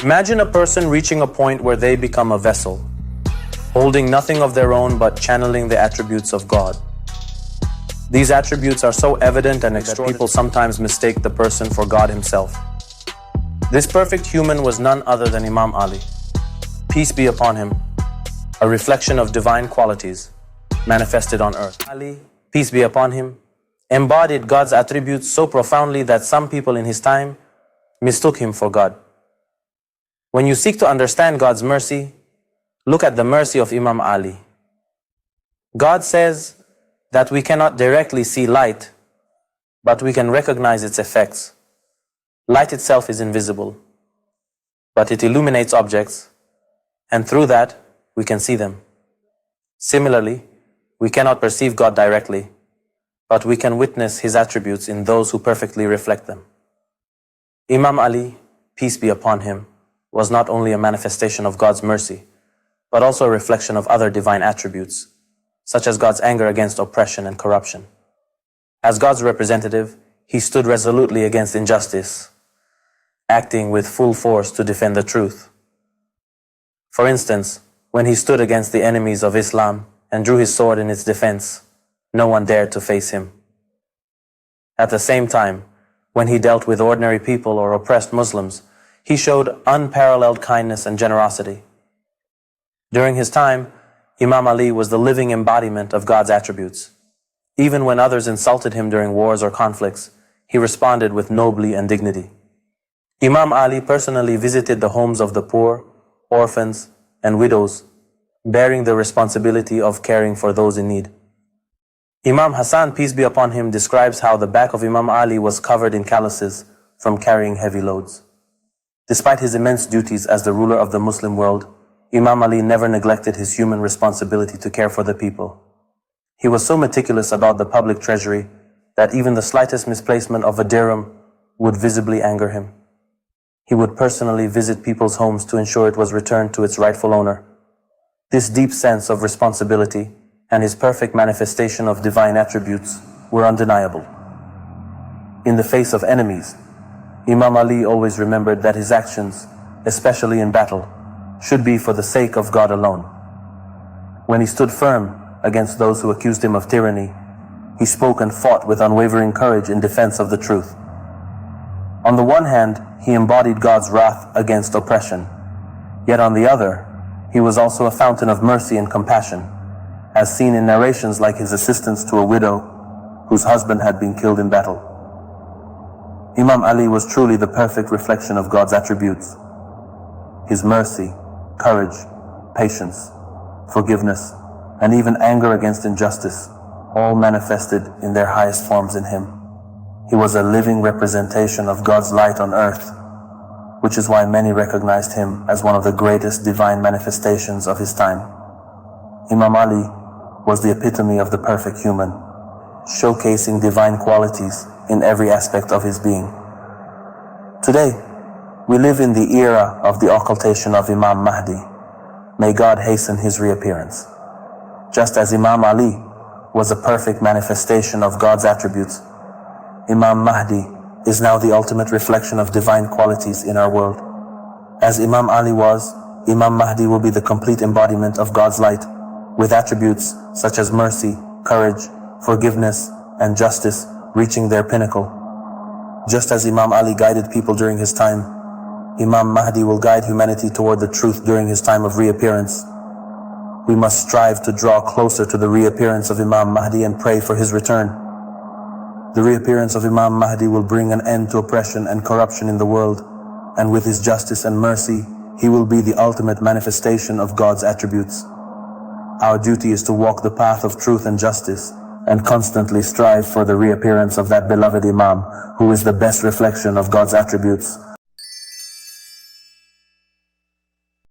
Imagine a person reaching a point where they become a vessel, holding nothing of their own but channeling the attributes of God. These attributes are so evident and that people sometimes mistake the person for God himself. This perfect human was none other than Imam Ali, peace be upon him, a reflection of divine qualities manifested on earth. Ali, peace be upon him, embodied God's attributes so profoundly that some people in his time mistook him for God. When you seek to understand God's mercy, look at the mercy of Imam Ali. God says that we cannot directly see light, but we can recognize its effects. Light itself is invisible, but it illuminates objects, and through that, we can see them. Similarly, we cannot perceive God directly, but we can witness His attributes in those who perfectly reflect them. Imam Ali, peace be upon him, was not only a manifestation of God's mercy, but also a reflection of other divine attributes, such as God's anger against oppression and corruption. As God's representative, he stood resolutely against injustice, acting with full force to defend the truth. For instance, when he stood against the enemies of Islam and drew his sword in its defense, no one dared to face him. At the same time, when he dealt with ordinary people or oppressed Muslims, he showed unparalleled kindness and generosity. During his time, Imam Ali was the living embodiment of God's attributes. Even when others insulted him during wars or conflicts, he responded with nobility and dignity. Imam Ali personally visited the homes of the poor, orphans, and widows, bearing the responsibility of caring for those in need. Imam Hassan, peace be upon him, describes how the back of Imam Ali was covered in calluses from carrying heavy loads. Despite his immense duties as the ruler of the Muslim world, Imam Ali never neglected his human responsibility to care for the people. He was so meticulous about the public treasury that even the slightest misplacement of a dirham would visibly anger him. He would personally visit people's homes to ensure it was returned to its rightful owner. This deep sense of responsibility and his perfect manifestation of divine attributes were undeniable. In the face of enemies, Imam Ali always remembered that his actions, especially in battle, should be for the sake of God alone. When he stood firm against those who accused him of tyranny, he spoke and fought with unwavering courage in defense of the truth. On the one hand, he embodied God's wrath against oppression, yet on the other, he was also a fountain of mercy and compassion, as seen in narrations like his assistance to a widow whose husband had been killed in battle. Imam Ali was truly the perfect reflection of God's attributes. His mercy, courage, patience, forgiveness, and even anger against injustice, all manifested in their highest forms in him. He was a living representation of God's light on earth, which is why many recognized him as one of the greatest divine manifestations of his time. Imam Ali was the epitome of the perfect human, showcasing divine qualities in every aspect of his being. Today, we live in the era of the occultation of Imam Mahdi. May God hasten his reappearance. Just as Imam Ali was a perfect manifestation of God's attributes, Imam Mahdi is now the ultimate reflection of divine qualities in our world. As Imam Ali was, Imam Mahdi will be the complete embodiment of God's light, with attributes such as mercy, courage, forgiveness, and justice reaching their pinnacle. Just as Imam Ali guided people during his time, Imam Mahdi will guide humanity toward the truth during his time of reappearance. We must strive to draw closer to the reappearance of Imam Mahdi and pray for his return. The reappearance of Imam Mahdi will bring an end to oppression and corruption in the world, and with his justice and mercy, he will be the ultimate manifestation of God's attributes. Our duty is to walk the path of truth and justice, and constantly strive for the reappearance of that beloved Imam, who is the best reflection of God's attributes.